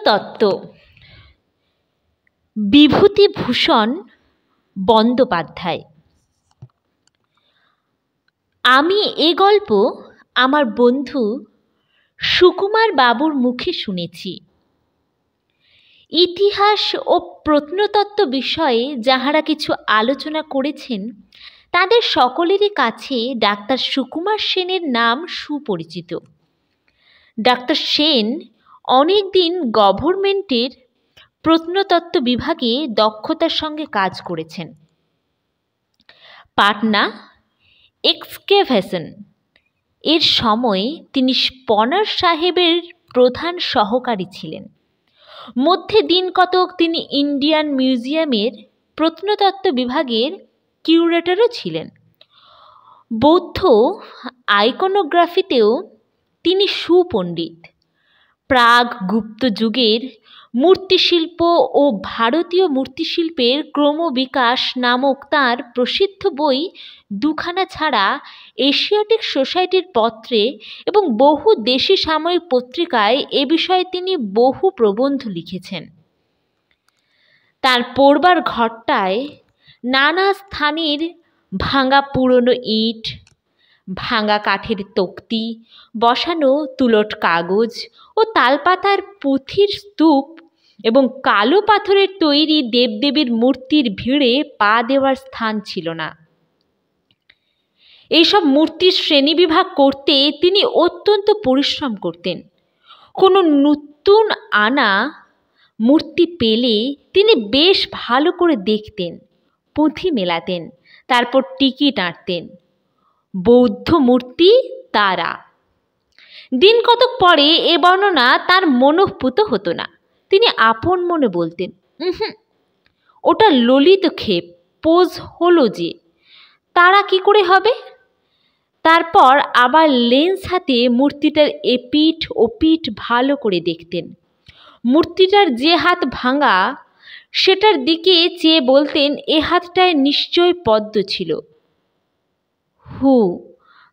প্রত্নতত্ত্ব বিভূতিভূষণ বন্দ্যোপাধ্যায়। আমি এ গল্প আমার বন্ধু সুকুমার বাবুর মুখে শুনেছি। ইতিহাস ও প্রত্নতত্ত্ব বিষয়ে যাহারা কিছু আলোচনা করেছেন তাদের সকলেরই কাছে ডাক্তার সুকুমার সেনের নাম সুপরিচিত। ডাক্তার সেন অনেক দিন গভর্নমেন্টের প্রত্নতত্ত্ব বিভাগে দক্ষতার সঙ্গে কাজ করেছেন। পাটনা এক্সকেভেশন এর সময় তিনি স্পনার সাহেবের প্রধান সহকারী ছিলেন। মধ্যে দিন কতক তিনি ইন্ডিয়ান মিউজিয়ামের প্রত্নতত্ত্ব বিভাগের কিউরেটরও ছিলেন। বৌদ্ধ আইকনোগ্রাফিতেও তিনি সুপণ্ডিত। প্রাগ গুপ্ত যুগের মূর্তিশিল্প ও ভারতীয় মূর্তিশিল্পের ক্রমবিকাশ নামক তাঁর প্রসিদ্ধ বই দুখানা ছাড়া এশিয়াটিক সোসাইটির পত্রে এবং বহু দেশি সাময়িক পত্রিকায় এ বিষয়ে তিনি বহু প্রবন্ধ লিখেছেন। তার পড়বার ঘরটায় নানা স্থানের ভাঙা পুরনো ইট, ভাঙা কাঠের তক্তি, বসানো তুলট কাগজ ও তালপাতার পুঁথির স্তূপ এবং কালো পাথরের তৈরি দেবদেবীর মূর্তির ভিড়ে পা দেওয়ার স্থান ছিল না। এইসব মূর্তির শ্রেণীবিভাগ করতে তিনি অত্যন্ত পরিশ্রম করতেন। কোনো নতুন আনা মূর্তি পেলে তিনি বেশ ভালো করে দেখতেন, পুঁথি মেলাতেন, তারপর টিকিট আঁটতেন। বৌদ্ধ মূর্তি তারা। দিন কতক পরে এ বর্ণনা তার মনঃপুত হতো না। তিনি আপন মনে বলতেন, ওটা ললিত ক্ষেপ, পোজ হলো যে, তারা কি করে হবে? তারপর আবার লেন্স হাতে মূর্তিটার এপিঠ ওপিঠ ভালো করে দেখতেন। মূর্তিটার যে হাত ভাঙা সেটার দিকে চেয়ে বলতেন, এ হাতটায় নিশ্চয় পদ্ম ছিল।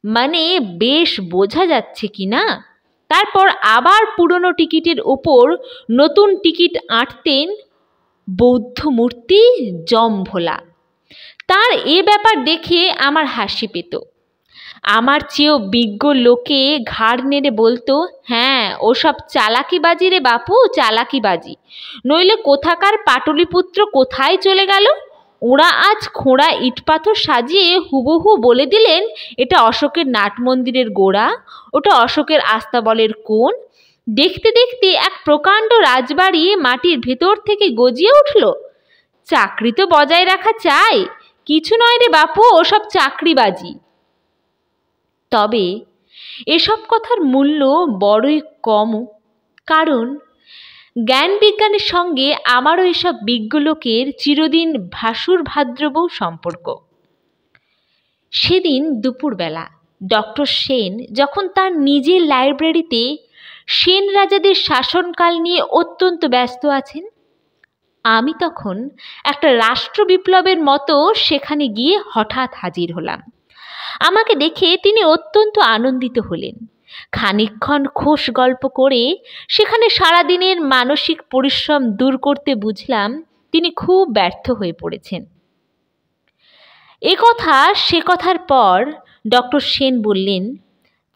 মানে বেশ বোঝা যাচ্ছে কি না? তারপর আবার পুরনো টিকিটের ওপর নতুন টিকিট আঁটতেন। বৌদ্ধ মূর্তি জম্ভোলা। তার এ ব্যাপার দেখে আমার হাসি পেত। আমার চেয়েও বিজ্ঞ লোকে ঘাড় নেড়ে বলতো, হ্যাঁ ওসব চালাকিবাজি রে বাপু, চালাকিবাজি, নইলে কোথাকার পাটলিপুত্র কোথায় চলে গেল? ওরা আজ খোঁড়া ইটপাথর সাজিয়ে হুবহু বলে দিলেন এটা অশোকের নাট মন্দিরের গোড়া, ওটা অশোকের আস্তাবলের কোণ। দেখতে দেখতে এক প্রকাণ্ড রাজবাড়ি মাটির ভেতর থেকে গজিয়ে উঠল। চাকরি তো বজায় রাখা চাই, কিছু নয় রে বাপু, ওসব চাকরিবাজি। তবে এসব কথার মূল্য বড়ই কম, কারণ জ্ঞান বিজ্ঞানের সঙ্গে আমারও এসব বিজ্ঞ লোকের চিরদিন ভাসুর ভাদ্রবৌ সম্পর্ক। সেদিন দুপুরবেলা ডক্টর সেন যখন তার নিজের লাইব্রেরিতে সেন রাজাদের শাসনকাল নিয়ে অত্যন্ত ব্যস্ত আছেন, আমি তখন একটা রাষ্ট্র বিপ্লবের মতো সেখানে গিয়ে হঠাৎ হাজির হলাম। আমাকে দেখে তিনি অত্যন্ত আনন্দিত হলেন। খানিকক্ষণ খোশ গল্প করে সেখানে সারাদিনের মানসিক পরিশ্রম দূর করতে বুঝলাম তিনি খুব ব্যর্থ হয়ে পড়েছেন। এ কথা সে কথার পর ডক্টর সেন বললেন,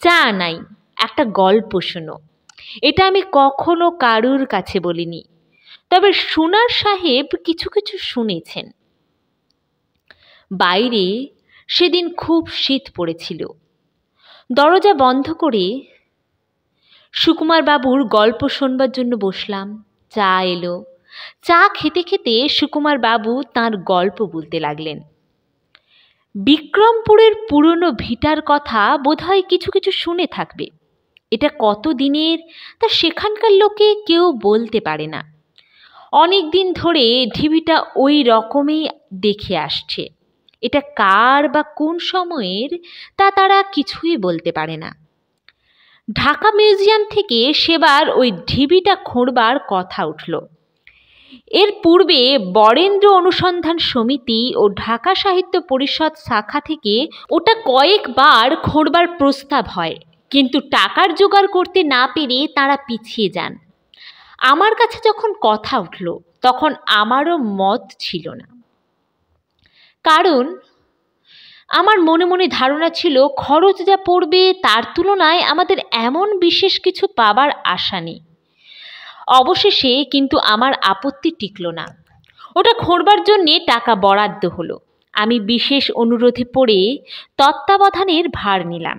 চা নাই, একটা গল্প শোনো। এটা আমি কখনো কারুর কাছে বলিনি, তবে সুনার সাহেব কিছু কিছু শুনেছেন। বাইরে সেদিন খুব শীত পড়েছিল। দরজা বন্ধ করে সুকুমার বাবুর গল্প শোনবার জন্য বসলাম। চা এলো। চা খেতে খেতে সুকুমার বাবু তাঁর গল্প বলতে লাগলেন। বিক্রমপুরের পুরনো ভিটার কথা বোধহয় কিছু কিছু শুনে থাকবে। এটা কত দিনের তা সেখানকার লোকে কেউ বলতে পারে না। অনেক দিন ধরে ঢিবিটা ওই রকমই দেখে আসছে। এটা কার বা কোন সময়ের তা তারা কিছুই বলতে পারে না। ঢাকা মিউজিয়াম থেকে সেবার ওই ঢিবিটা খোঁড়বার কথা উঠল। এর পূর্বে বরেন্দ্র অনুসন্ধান সমিতি ও ঢাকা সাহিত্য পরিষদ শাখা থেকে ওটা কয়েকবার খোঁড়বার প্রস্তাব হয়, কিন্তু টাকার জোগাড় করতে না পেরে তারা পিছিয়ে যান। আমার কাছে যখন কথা উঠল তখন আমারও মত ছিল না, কারণ আমার মনে মনে ধারণা ছিল খরচ যা পড়বে তার তুলনায় আমাদের এমন বিশেষ কিছু পাবার আশা নেই। অবশেষে কিন্তু আমার আপত্তি টিকল না। ওটা খোঁড়বার জন্যে টাকা বরাদ্দ হলো। আমি বিশেষ অনুরোধে পড়ে তত্ত্বাবধানের ভার নিলাম।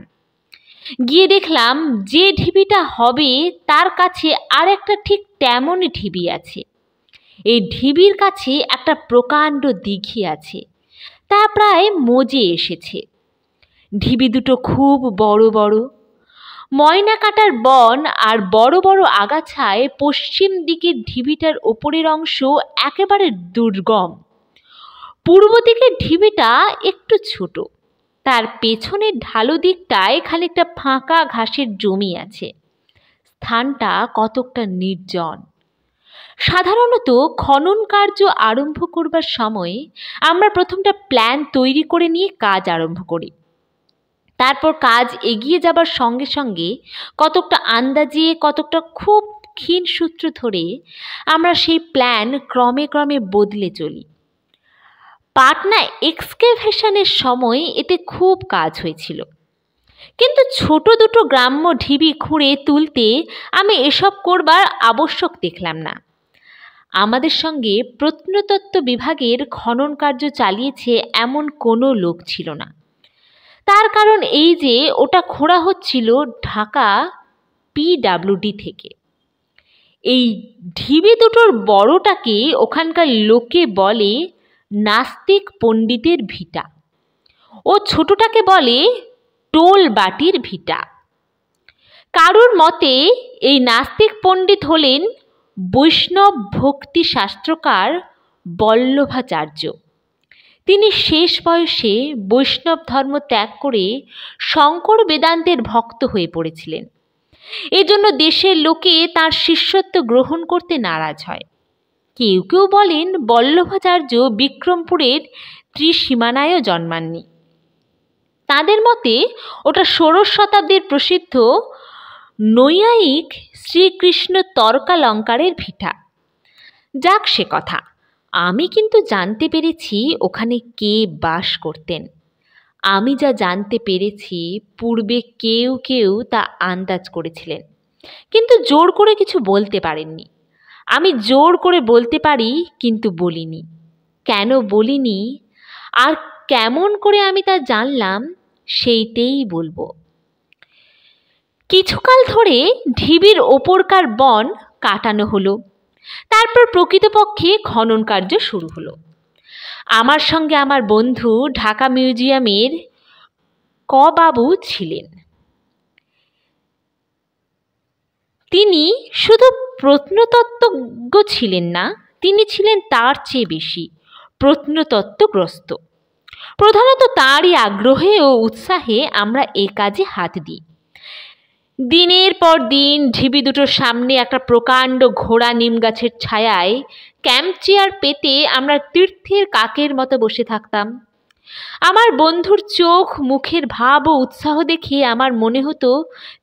গিয়ে দেখলাম যে ঢিবিটা হবে তার কাছে আর একটা ঠিক তেমনই ঢিবি আছে। এই ঢিবির কাছে একটা প্রকাণ্ড দিঘি আছে, তা প্রায় মজে এসেছে। ঢিবি দুটো খুব বড় বড়। ময়না কাটার বন আর বড় বড় আগাছায় পশ্চিম দিকের ঢিবিটার ওপরের অংশ একেবারে দুর্গম। পূর্ব দিকের ঢিবিটা একটু ছোট, তার পেছনের ঢালু দিকটায় খানিকটা ফাঁকা ঘাসের জমি আছে। স্থানটা কতকটা নির্জন। সাধারণত খনন কার্য আরম্ভ করবার সময় আমরা প্রথমটা প্ল্যান তৈরি করে নিয়ে কাজ আরম্ভ করি। তারপর কাজ এগিয়ে যাবার সঙ্গে সঙ্গে কতকটা আন্দাজে, কতকটা খুব ক্ষীণ সূত্র ধরে আমরা সেই প্ল্যান ক্রমে ক্রমে বদলে চলি। পাটনা এক্সকেভেশনের সময় এতে খুব কাজ হয়েছিল, কিন্তু ছোট দুটো গ্রাম্য ঢিবি খুঁড়ে তুলতে আমি এসব করবার আবশ্যক দেখলাম না। আমাদের সঙ্গে প্রত্নতত্ত্ব বিভাগের খনন কার্য চালিয়েছে এমন কোনো লোক ছিল না। তার কারণ এই যে ওটা খোঁড়া হচ্ছিল ঢাকা PWD থেকে। এই ঢিবি দুটোর বড়টাকে ওখানকার লোকে বলে নাস্তিক পণ্ডিতের ভিটা, ও ছোটটাকে বলে টোল বাটির ভিটা। কারুর মতে এই নাস্তিক পণ্ডিত হলেন বৈষ্ণব ভক্তি শাস্ত্রকার বল্লভাচার্য। তিনি শেষ বয়সে বৈষ্ণব ধর্ম ত্যাগ করে শঙ্কর বেদান্তের ভক্ত হয়ে পড়েছিলেন। এজন্য দেশের লোকে তার শিষ্যত্ব গ্রহণ করতে নারাজ হয়। কেউ কেউ বলেন বল্লভাচার্য বিক্রমপুরের ত্রিসীমানায়ও জন্মাননি। তাদের মতে ওটা ষোড়শ শতাব্দীর প্রসিদ্ধ নৈয়ায়িক শ্রীকৃষ্ণ তর্কালঙ্কারের ভিটা। যাক সে কথা, আমি কিন্তু জানতে পেরেছি ওখানে কে বাস করতেন। আমি যা জানতে পেরেছি পূর্বে কেউ কেউ তা আন্দাজ করেছিলেন, কিন্তু জোর করে কিছু বলতে পারেননি। আমি জোর করে বলতে পারি, কিন্তু বলিনি। কেন বলিনি আর কেমন করে আমি তা জানলাম সেইটেই বলবো। কিছুকাল ধরে ঢিবির ওপরকার বন কাটানো হলো, তারপর প্রকৃতপক্ষে খনন কার্য শুরু হলো। আমার সঙ্গে আমার বন্ধু ঢাকা মিউজিয়ামের বাবু ছিলেন। তিনি শুধু প্রত্নতত্ত্বজ্ঞ ছিলেন না, তিনি ছিলেন তার চেয়ে বেশি প্রত্নতত্ত্বগ্রস্ত। প্রধানত তাঁরই আগ্রহে ও উৎসাহে আমরা এ কাজে হাত দিই। দিনের পর দিন ঢিবি দুটোর সামনে একটা প্রকাণ্ড ঘোড়া নিম গাছের ছায়ায় ক্যাম্প চেয়ার পেতে আমরা তীর্থের কাকের মতো বসে থাকতাম। আমার বন্ধুর চোখ মুখের ভাব ও উৎসাহ দেখে আমার মনে হতো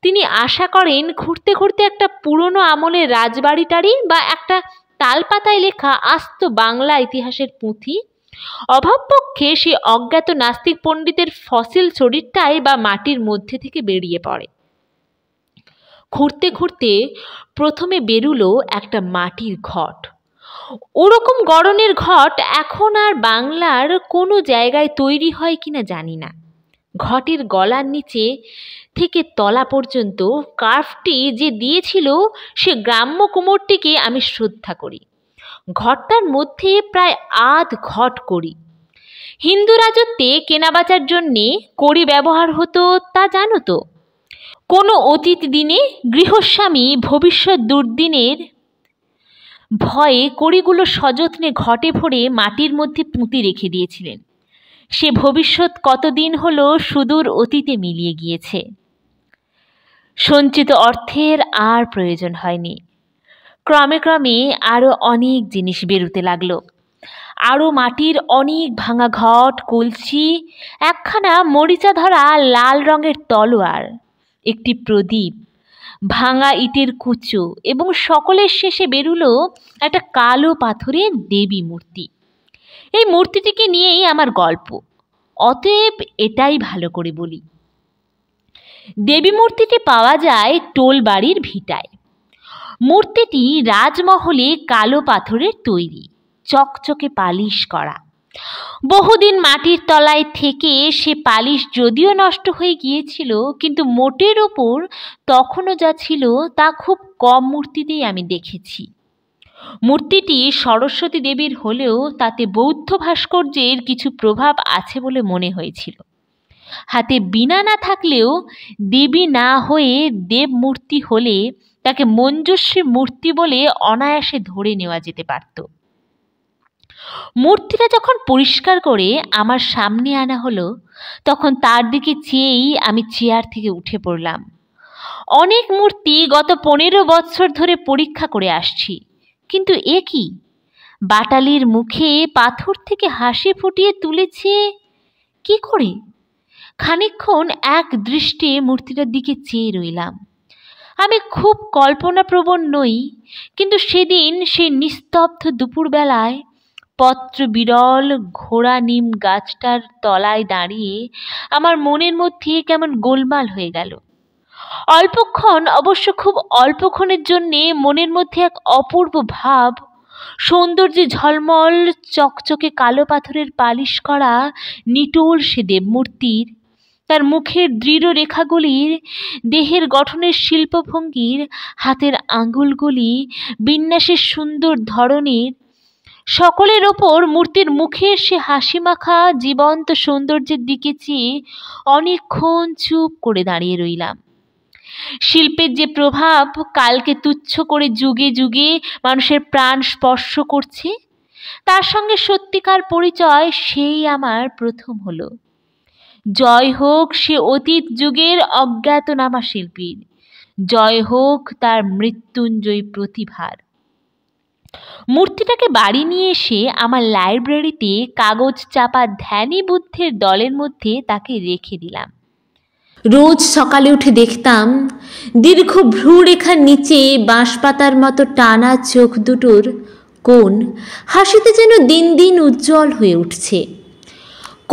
তিনি আশা করেন ঘুরতে ঘুরতে একটা পুরনো আমলের রাজবাড়িটারি বা একটা তালপাতায় লেখা আস্ত বাংলা ইতিহাসের পুঁথি অভাবপক্ষে সে অজ্ঞাত নাস্তিক পণ্ডিতের ফসিল শরীরটাই বা মাটির মধ্যে থেকে বেরিয়ে পড়ে। ঘুরতে ঘুরতে প্রথমে বেরুলো একটা মাটির ঘট। ওরকম গড়নের ঘট এখন আর বাংলার কোনো জায়গায় তৈরি হয় কিনা জানি না। ঘটের গলার নিচে থেকে তলা পর্যন্ত কার্ভটি যে দিয়েছিল সে গ্রাম্য কুমোরটিকে আমি শ্রদ্ধা করি। ঘরটার মধ্যে প্রায় আধ ঘট করি। হিন্দু রাজত্বে কেনাবেচার জন্যে কড়ি ব্যবহার হতো তা জানো তো। কোনো অতীত দিনে গৃহস্বামী ভবিষ্যৎ দুর্দিনের ভয়ে কড়িগুলো সযত্নে ঘটে ভরে মাটির মধ্যে পুঁতে রেখে দিয়েছিলেন। সে ভবিষ্যৎ কতদিন হলো সুদূর অতীতে মিলিয়ে গিয়েছে। সঞ্চিত অর্থের আর প্রয়োজন হয়নি। ক্রমে ক্রমে আরও অনেক জিনিস বেরোতে লাগলো। আরও মাটির অনেক ভাঙা ঘট, কলসি, একখানা মরিচা ধরা লাল রঙের তলোয়ার, একটি প্রদীপ, ভাঙা ইটের কুচো, এবং সকলের শেষে বেরুলো একটা কালো পাথরের দেবী মূর্তি। এই মূর্তিটিকে নিয়েই আমার গল্প, অতএব এটাই ভালো করে বলি। দেবী মূর্তিটি পাওয়া যায় টোল বাড়ির ভিটায়। মূর্তিটি রাজমহলে কালো পাথরের তৈরি, চকচকে পালিশ করা। বহুদিন মাটির তলায় থেকে সে পালিশ যদিও নষ্ট হয়ে গিয়েছিল, কিন্তু মোটের ওপর তখনও যা ছিল তা খুব কম মূর্তিতেই আমি দেখেছি। মূর্তিটি সরস্বতী দেবীর হলেও তাতে বৌদ্ধ ভাস্কর্যের কিছু প্রভাব আছে বলে মনে হয়েছিল। হাতে বীণা না থাকলেও দেবী না হয়ে দেব মূর্তি হলে তাকে মঞ্জুশ্রী মূর্তি বলে অনায়াসে ধরে নেওয়া যেতে পারত। মূর্তিটা যখন পরিষ্কার করে আমার সামনে আনা হলো, তখন তার দিকে চেয়েই আমি চেয়ার থেকে উঠে পড়লাম। অনেক মূর্তি গত 15 বছর ধরে পরীক্ষা করে আসছি, কিন্তু এ কি? বাটালির মুখে পাথর থেকে হাসি ফুটিয়ে তুলেছে কি করে? খানিকক্ষণ এক দৃষ্টে মূর্তিটার দিকে চেয়ে রইলাম। আমি খুব কল্পনাপ্রবণ নই, কিন্তু সেদিন সেই নিস্তব্ধ দুপুরবেলায় পত্র বিরল ঘোড়া নিম গাছটার তলায় দাঁড়িয়ে আমার মনের মধ্যে কেমন গোলমাল হয়ে গেল। অল্পক্ষণ, অবশ্য খুব অল্পক্ষণের জন্যে মনের মধ্যে এক অপূর্ব ভাব, সৌন্দর্যে ঝলমল চকচকে কালো পাথরের পালিশ করা নিটোল সে দেবমূর্তির, তার মুখের দৃঢ় রেখাগুলির, দেহের গঠনের শিল্পভঙ্গির, হাতের আঙুলগুলি বিন্যাসের সুন্দর ধরনের, সকলের ওপর মূর্তির মুখের সে হাসি মাখা জীবন্ত সৌন্দর্যের দিকে চেয়ে অনেকক্ষণ চুপ করে দাঁড়িয়ে রইলাম। শিল্পের যে প্রভাব কালকে তুচ্ছ করে যুগে যুগে মানুষের প্রাণ স্পর্শ করছে, তার সঙ্গে সত্যিকার পরিচয় সেই আমার প্রথম হলো। জয় হোক সে অতীত যুগের অজ্ঞাতনামা শিল্পীর, জয় হোক তার মৃত্যুঞ্জয়ী প্রতিভার। মূর্তিটাকে বাড়ি নিয়ে এসে আমার লাইব্রেরিতে কাগজ চাপা ধ্যানী বুদ্ধের দলের মধ্যে তাকে রেখে দিলাম। রোজ সকালে উঠে দেখতাম দীর্ঘ ভ্রুরেখার নিচে বাঁশপাতার মতো টানা চোখ দুটোর কোণ হাসিতে যেন দিন দিন উজ্জ্বল হয়ে উঠছে।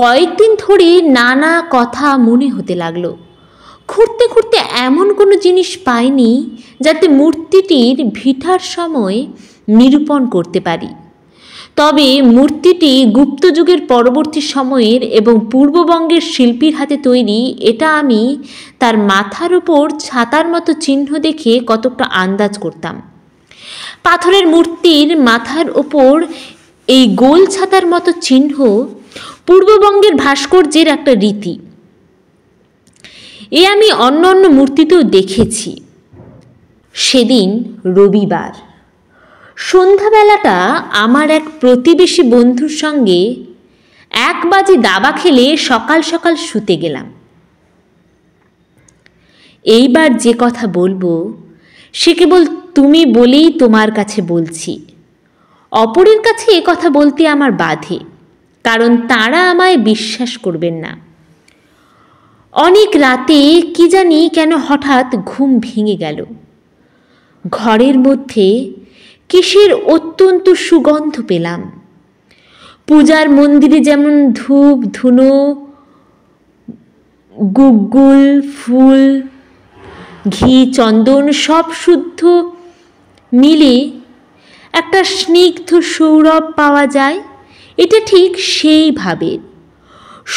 কয়েকদিন ধরে নানা কথা মনে হতে লাগলো। খুঁড়তে খুঁড়তে এমন কোনো জিনিস পাইনি যাতে মূর্তিটির ভিটার সময় নিরূপণ করতে পারি। তবে মূর্তিটি গুপ্ত যুগের পরবর্তী সময়ের এবং পূর্ববঙ্গের শিল্পীর হাতে তৈরি, এটা আমি তার মাথার উপর ছাতার মতো চিহ্ন দেখে কতকটা আন্দাজ করতাম। পাথরের মূর্তির মাথার ওপর এই গোল ছাতার মতো চিহ্ন পূর্ববঙ্গের ভাস্কর্যের একটা রীতি। এ আমি অন্য অন্য মূর্তিতেও দেখেছি। সেদিন রবিবার সন্ধ্যাবেলাটা আমার এক প্রতিবেশী বন্ধুর সঙ্গে 1 বাজে দাবা খেলে সকাল সকাল শুতে গেলাম। এইবার যে কথা বলবো সে কেবল তুমি বলেই তোমার কাছে বলছি। অপরের কাছে এ কথা বলতে আমার বাধে, কারণ তারা আমায় বিশ্বাস করবেন না। অনেক রাতে কি জানি কেন হঠাৎ ঘুম ভেঙে গেল। ঘরের মধ্যে কিসের অত্যন্ত সুগন্ধ পেলাম। পূজার মন্দিরে যেমন ধূপ ধুনো গুগ্গুল ফুল ঘি চন্দন সব শুদ্ধ মিলে একটা স্নিগ্ধ সৌরভ পাওয়া যায়, এটা ঠিক সেইভাবে।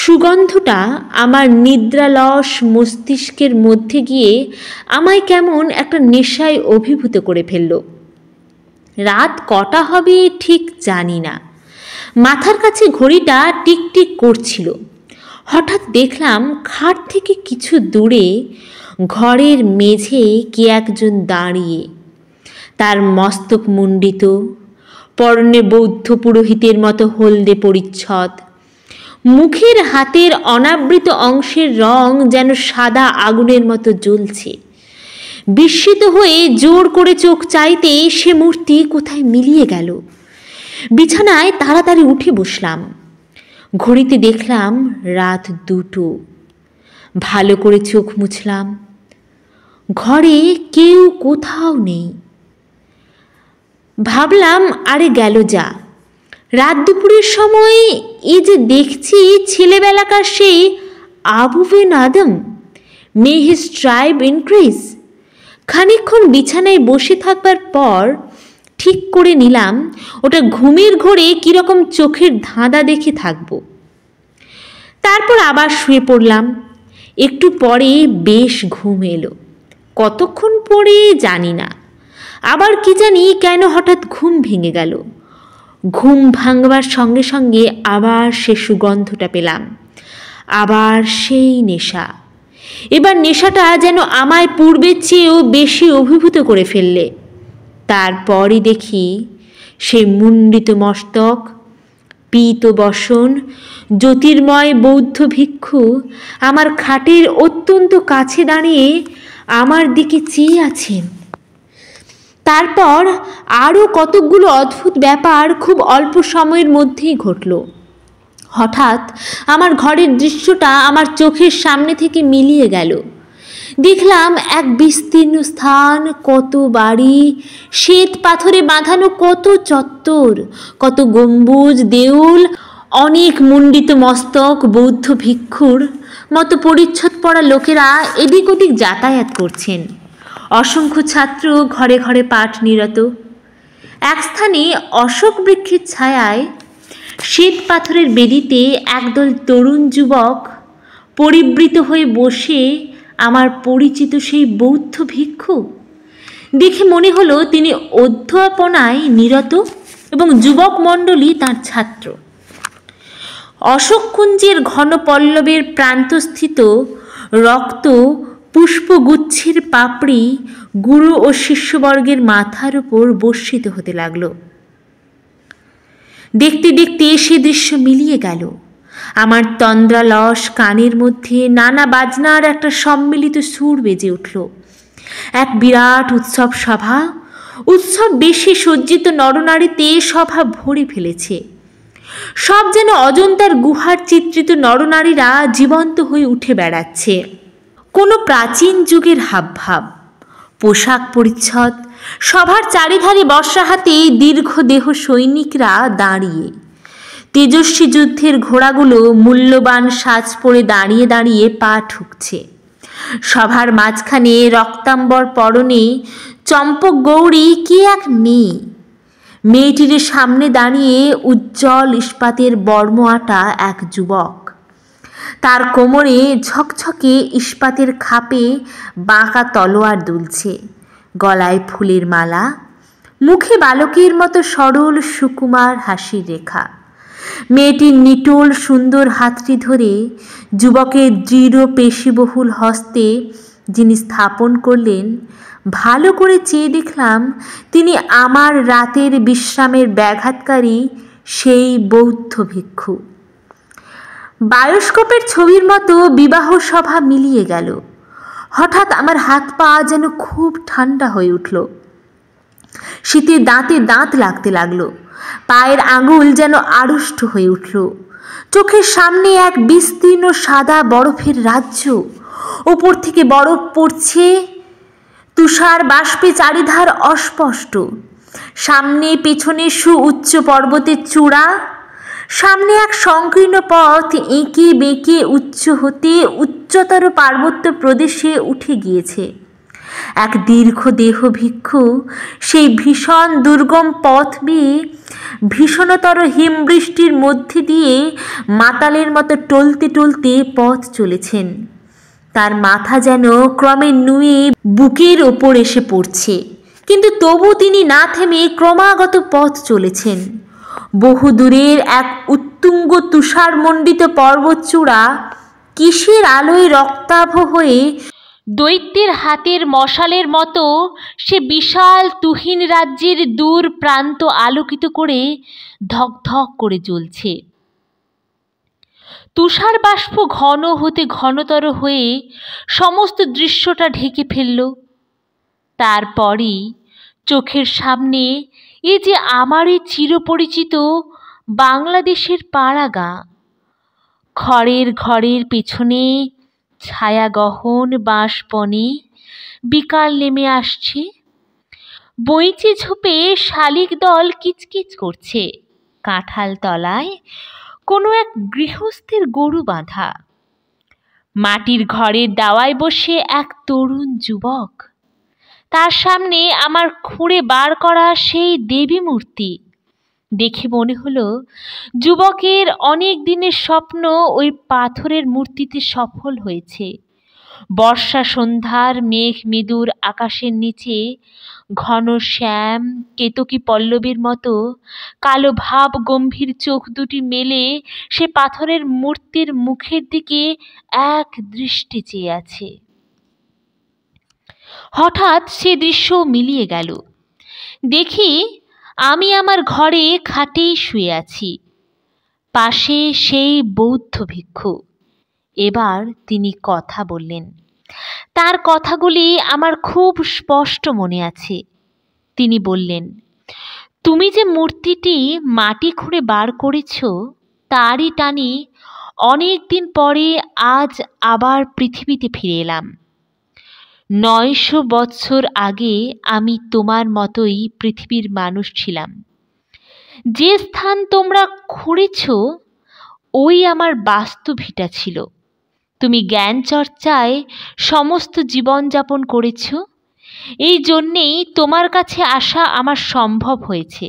সুগন্ধটা আমার নিদ্রালস মস্তিষ্কের মধ্যে গিয়ে আমায় কেমন একটা নেশায় অভিভূত করে ফেলল। রাত কটা হবে ঠিক জানি না। মাথার কাছে ঘড়িটা টিকটিক করছিল। হঠাৎ দেখলাম খাট থেকে কিছু দূরে ঘরের মেঝে কে একজন দাঁড়িয়ে, তার মস্তক মুণ্ডিত, পরনে বৌদ্ধ পুরোহিতের মতো হলদে পরিচ্ছদ, মুখের হাতের অনাবৃত অংশের রং যেন সাদা আগুনের মতো জ্বলছে। বিস্মিত হয়ে জোর করে চোখ চাইতে সে মূর্তি কোথায় মিলিয়ে গেল। বিছানায় তাড়াতাড়ি উঠে বসলাম। ঘড়িতে দেখলাম রাত 2টো। ভালো করে চোখ মুছলাম। ঘরে কেউ কোথাও নেই। ভাবলাম আরে গেল যা, রাত দুপুরের সময় এই যে দেখছি ছেলেবেলাকার সেই আবু বিন আদম, মে হিজ ট্রাইব ইনক্রিজ। খানিকক্ষণ বিছানায় বসে থাকবার পর ঠিক করে নিলাম ওটা ঘুমের ঘোরে কীরকম চোখের ধাঁধা দেখে থাকব। তারপর আবার শুয়ে পড়লাম। একটু পরে বেশ ঘুম এলো, কতক্ষণ পরে জানি না। আবার কি জানি কেন হঠাৎ ঘুম ভেঙে গেল। ঘুম ভাঙবার সঙ্গে সঙ্গে আবার সে সুগন্ধটা পেলাম, আবার সেই নেশা। এবার নেশাটা যেন আমায় পূর্বের চেয়েও বেশি অভিভূত করে ফেললে। তারপরই দেখি সেই মুণ্ডিত মস্তক, পীত বসন, জ্যোতির্ময় বৌদ্ধ ভিক্ষু আমার খাটের অত্যন্ত কাছে দাঁড়িয়ে আমার দিকে চেয়ে আছেন। তারপর আরও কতকগুলো অদ্ভুত ব্যাপার খুব অল্প সময়ের মধ্যেই ঘটল। হঠাৎ আমার ঘরের দৃশ্যটা আমার চোখের সামনে থেকে মিলিয়ে গেল। দেখলাম এক বিস্তীর্ণ স্থান, কত বাড়ি, শ্বেত পাথরে বাঁধানো কত চত্বর, কত গম্বুজ, দেউল, অনেক মুণ্ডিত মস্তক বৌদ্ধ ভিক্ষুর মতো পরিচ্ছদ পরা লোকেরা এদিক ওদিক যাতায়াত করছেন। অসংখ্য ছাত্র ঘরে ঘরে পাঠ নিরত। এক স্থানে অশোক বৃক্ষের ছায়ায় শ্বেত পাথরের বেদিতে একদল তরুণ যুবক পরিবৃত হয়ে বসে আমার পরিচিত সেই বৌদ্ধ ভিক্ষু। দেখে মনে হলো তিনি অধ্যাপনায় নিরত এবং যুবক মণ্ডলী তাঁর ছাত্র। অশোককুঞ্জের ঘন পল্লবের প্রান্তস্থিত রক্ত পুষ্পগুচ্ছের পাপড়ি গুরু ও শিষ্যবর্গের মাথার উপর বর্ষিত হতে লাগল। দেখতে দেখতে সে দৃশ্য মিলিয়ে গেল। আমার তন্দ্রালস কানের মধ্যে নানা বাজনার একটা সম্মিলিত সুর বেজে উঠল। এক বিরাট উৎসব সভা, উৎসব বেশে সজ্জিত নরনারীতে সভা ভরে ফেলেছে। সব যেন অজন্তার গুহার চিত্রিত নরনারীরা জীবন্ত হয়ে উঠে বেড়াচ্ছে। কোনো প্রাচীন যুগের হাবভাব, পোশাক পরিচ্ছদ, সভার চারিধারে বর্ষা হাতে দীর্ঘ দেহ সৈনিকরা দাঁড়িয়ে। তেজস্বী যুদ্ধের ঘোড়াগুলো মূল্যবান সাজ পরে দাঁড়িয়ে দাঁড়িয়ে পা ঠুকছে। সভার মাঝখানে রক্তাম্বর পরনে চম্পক গৌরী কি এক মেয়ে। মেয়েটির সামনে দাঁড়িয়ে উজ্জ্বল ইস্পাতের বর্মআটা এক যুবক। তার কোমরে ঝকঝকে ইস্পাতের খাপে বাঁকা তলোয়ার দুলছে, গলায় ফুলের মালা, মুখে বালকের মতো সরল সুকুমার হাসির রেখা। মেয়েটির নিটোল সুন্দর হাতটি ধরে যুবকের দৃঢ় পেশিবহুল হস্তে যিনি স্থাপন করলেন, ভালো করে চেয়ে দেখলাম তিনি আমার রাতের বিশ্রামের ব্যাঘাতকারী সেই বৌদ্ধ ভিক্ষু। বায়োস্কোপের ছবির মতো বিবাহ সভা মিলিয়ে গেল। হঠাৎ আমার হাত পা যেন খুব ঠান্ডা হয়ে উঠল। শীতে দাঁতে দাঁত লাগতে লাগলো। পায়ের আঙুল যেন আড়ষ্ট হয়ে উঠল। চোখের সামনে এক বিস্তীর্ণ সাদা বরফের রাজ্য। ওপর থেকে বরফ পড়ছে, তুষার বাষ্পে চারিধার অস্পষ্ট। সামনে পেছনে সুউচ্চ পর্বতের চূড়া, সামনে এক সংকীর্ণ পথ এঁকে বেঁকে উচ্চ হতে উচ্চতর পার্বত্য প্রদেশে উঠে গিয়েছে। এক দীর্ঘ দেহ ভিক্ষু সেই ভীষণ দুর্গম পথ বেয়ে ভীষণতর হিমবৃষ্টির মধ্যে দিয়ে মাতালের মতো টলতে টলতে পথ চলেছেন। তার মাথা যেন ক্রমে নুয়ে বুকের ওপর এসে পড়ছে, কিন্তু তবু তিনি না থেমে ক্রমাগত পথ চলেছেন। বহু দূরের এক উত্তুঙ্গ তুষারমণ্ডিত পর্বতচূড়া কিসের আলোয় রক্তাভ হয়ে দৈত্যের হাতের মশালের মতো সে বিশাল তুহিন রাজ্যের দূর প্রান্ত আলোকিত করে ধকধক করে জ্বলছে। তুষার বাষ্প ঘন হতে ঘনতর হয়ে সমস্ত দৃশ্যটা ঢেকে ফেলল। তারপরই চোখের সামনে এ যে আমারই চিরপরিচিত বাংলাদেশের পাড়াগাঁ। খড়ের ঘরের পেছনে ছায়া গহন বাঁশবনে বিকাল নেমে আসছে। বইচি ঝোপে শালিক দল কিচকিচ করছে। কাঁঠাল তলায় কোনো এক গৃহস্থের গরু বাঁধা। মাটির ঘরের দাওয়ায় বসে এক তরুণ যুবক, তার সামনে আমার খুঁড়ে বার করা সেই দেবী মূর্তি। দেখে মনে হলো যুবকের অনেক দিনের স্বপ্ন ওই পাথরের মূর্তিতে সফল হয়েছে। বর্ষা সন্ধ্যার মেঘ মেদুর আকাশের নিচে ঘন শ্যাম কেতকী পল্লবীর মতো কালো ভাব গম্ভীর চোখ দুটি মেলে সে পাথরের মূর্তির মুখের দিকে এক দৃষ্টি চেয়ে আছে। হঠাৎ সে দৃশ্য মিলিয়ে গেল। দেখি আমি আমার ঘরে খাটেই শুয়ে আছি, পাশে সেই বৌদ্ধ ভিক্ষু। এবার তিনি কথা বললেন। তার কথাগুলি আমার খুব স্পষ্ট মনে আছে। তিনি বললেন, তুমি যে মূর্তিটি মাটি খুঁড়ে বার করেছ, তারই টানে অনেক দিন পরে আজ আবার পৃথিবীতে ফিরে এলাম। 900 বৎসর আগে আমি তোমার মতোই পৃথিবীর মানুষ ছিলাম। যে স্থান তোমরা খুঁড়েছ ওই আমার বাস্তু ভিটা ছিল। তুমি জ্ঞান চর্চায় সমস্ত জীবনযাপন করেছ, এই জন্যেই তোমার কাছে আসা আমার সম্ভব হয়েছে,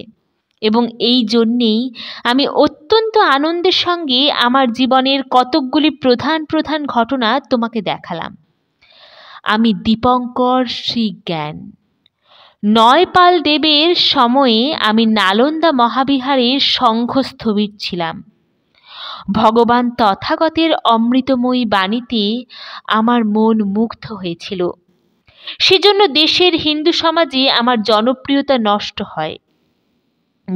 এবং এই জন্যেই আমি অত্যন্ত আনন্দের সঙ্গে আমার জীবনের কতকগুলি প্রধান প্রধান ঘটনা তোমাকে দেখালাম। আমি দীপঙ্কর শ্রীজ্ঞান। 9 পাল দেবের সময়ে আমি নালন্দা মহাবিহারের সংঘস্থবির ছিলাম। ভগবান তথাগতের অমৃতময়ী বাণীতে আমার মন মুগ্ধ হয়েছিল। সেজন্য দেশের হিন্দু সমাজে আমার জনপ্রিয়তা নষ্ট হয়।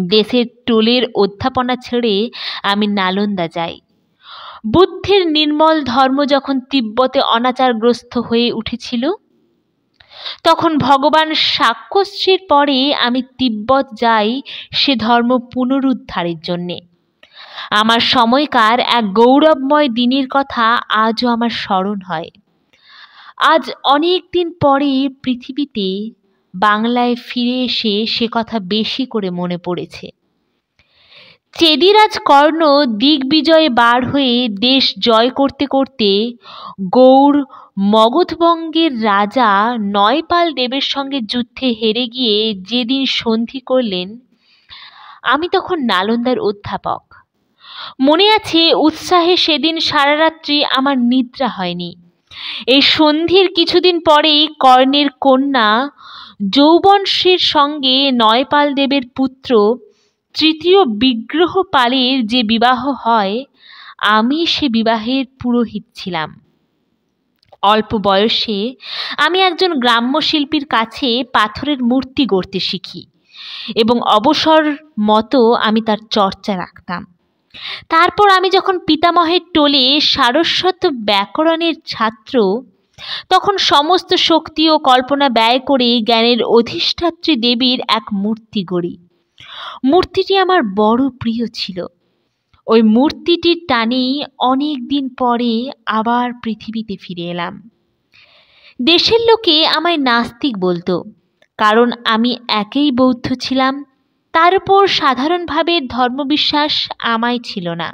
দেশের টোলের অধ্যাপনা ছেড়ে আমি নালন্দা যাই। বুদ্ধের নির্মল ধর্ম যখন তিব্বতে অনাচারগ্রস্ত হয়ে উঠেছিল, তখন ভগবান শাক্যশ্রীর পরে আমি তিব্বত যাই সে ধর্ম পুনরুদ্ধারের জন্যে। আমার সময়কার এক গৌরবময় দিনের কথা আজও আমার স্মরণ হয়। আজ অনেক দিন পরে পৃথিবীতে বাংলায় ফিরে এসে সে কথা বেশি করে মনে পড়েছে। চেদিরাজ কর্ণ দিগ্বিজয়ে বার হয়ে দেশ জয় করতে করতে গৌড় মগধবঙ্গের রাজা 9 পাল দেবের সঙ্গে যুদ্ধে হেরে গিয়ে যেদিন সন্ধি করলেন, আমি তখন নালন্দার অধ্যাপক। মনে আছে উৎসাহে সেদিন সারা রাত্রি আমার নিদ্রা হয়নি। এই সন্ধির কিছুদিন পরেই কর্ণের কন্যা যৌবনশ্রীর সঙ্গে 9 পাল দেবের পুত্র তৃতীয় বিগ্রহ পালের যে বিবাহ হয়, আমি সে বিবাহের পুরোহিত ছিলাম। অল্প বয়সে আমি একজন গ্রাম্য শিল্পীর কাছে পাথরের মূর্তি গড়তে শিখি, এবং অবসর মতো আমি তার চর্চা রাখতাম। তারপর আমি যখন পিতামহের টোলে সারস্বত ব্যাকরণের ছাত্র, তখন সমস্ত শক্তি ও কল্পনা ব্যয় করে জ্ঞানের অধিষ্ঠাত্রী দেবীর এক মূর্তি গড়ি। মূর্তিটি আমার বড় প্রিয় ছিল। ওই মূর্তিটির টানেই অনেক দিন পরে আবার পৃথিবীতে ফিরে এলাম। দেশের লোকে আমায় নাস্তিক বলতো, কারণ আমি একেই বৌদ্ধ ছিলাম। তার উপর সাধারণভাবে ধর্মবিশ্বাস আমায় ছিল না।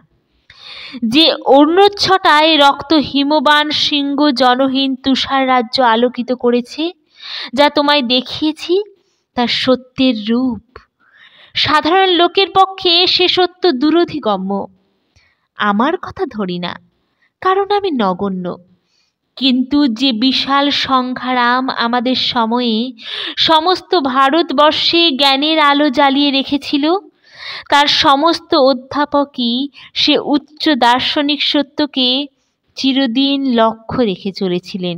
যে অরুণোচ্ছটায় রক্ত হিমবান শৃঙ্গ জনহীন তুষার রাজ্য আলোকিত করেছে, যা তোমায় দেখিয়েছি, তা সত্যের রূপ। সাধারণ লোকের পক্ষে সে সত্য দূরধিগম্য। আমার কথা ধরি না, কারণ আমি নগণ্য। কিন্তু যে বিশাল সংখ্যারাম আমাদের সময়ে সমস্ত ভারতবর্ষে জ্ঞানের আলো জ্বালিয়ে রেখেছিল, তার সমস্ত অধ্যাপকই সে উচ্চ দার্শনিক সত্যকে চিরদিন লক্ষ্য রেখে চলেছিলেন।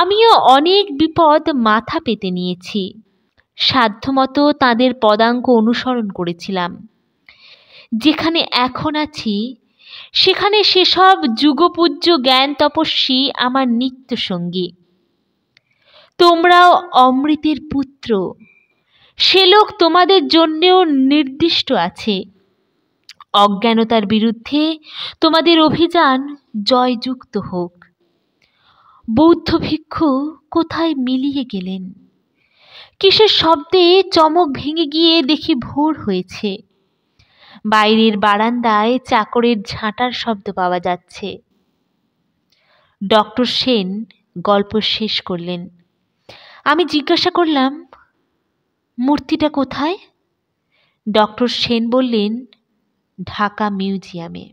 আমিও অনেক বিপদ মাথা পেতে নিয়েছি, সাধ্যমতো তাদের পদাঙ্ক অনুসরণ করেছিলাম। যেখানে এখন আছি সেখানে সেসব যুগপূজ্য জ্ঞান তপস্বী আমার নিত্য সঙ্গী। তোমরাও অমৃতের পুত্র, সে লোক তোমাদের জন্যেও নির্দিষ্ট আছে। অজ্ঞানতার বিরুদ্ধে তোমাদের অভিযান জয়যুক্ত হোক। বৌদ্ধ ভিক্ষু কোথায় মিলিয়ে গেলেন? কিসের শব্দে চমক ভেঙে গিয়ে দেখি ভোর হয়েছে। বাইরের বারান্দায় চাকরের ঝাঁটার শব্দ পাওয়া যাচ্ছে। ডক্টর সেন গল্প শেষ করলেন। আমি জিজ্ঞাসা করলাম, মূর্তিটা কোথায়? ডক্টর সেন বললেন, ঢাকা মিউজিয়ামে।